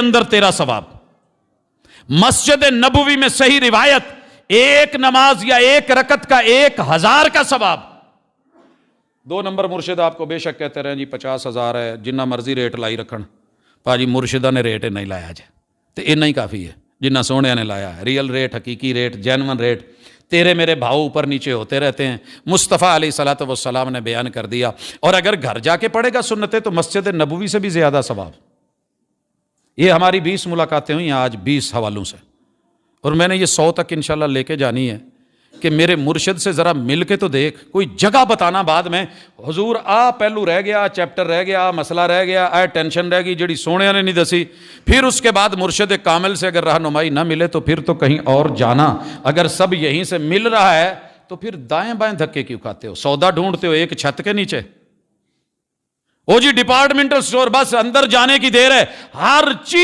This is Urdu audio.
اندر تیرا ثواب. مسجد نبوی میں صحیح روایت، ایک نماز یا ایک رکعت کا 1000 کا ثواب. 2 نمبر مرشد آپ کو بے شک کہتے رہے جی 50,000 ہے، جنہ مرضی ریٹ لائی رکھن، پاجی مرشدہ نے ریٹ نہیں لایا جائے تو اتنا ہی کافی ہے جنہ سونے نے لایا ہے. ریئل ریٹ، حقیقی ریٹ، جینون ریٹ تیرے میرے بھاؤ اوپر نیچے ہوتے رہتے ہیں. مصطفیٰ علیہ الصلوۃ والسلام نے بیان کر دیا. اور اگر گھر جا کے پڑھے گا سنتیں تو مسجد نبوی سے بھی زیادہ ثواب. یہ ہماری 20 ملاقاتیں ہوئی ہیں آج 20 حوالوں سے، اور میں نے یہ 100 تک انشاءاللہ لے کے جانی ہے کہ میرے مرشد سے ذرا مل کے تو دیکھ. کوئی جگہ بتانا بعد میں حضور پہلو رہ گیا، چیپٹر رہ گیا، مسئلہ رہ گیا، ٹینشن رہ گئی جڑی سونے نے نہیں دسی. پھر اس کے بعد مرشد کامل سے اگر رہنمائی نہ ملے تو پھر تو کہیں اور جانا. اگر سب یہیں سے مل رہا ہے تو پھر دائیں بائیں دھکے کیوں کھاتے ہو؟ سودا ڈھونڈتے ہو ایک چھت کے نیچے. وہ جی ڈپارٹمنٹل سٹور، بس اندر جانے کی دیر ہے، ہر چیز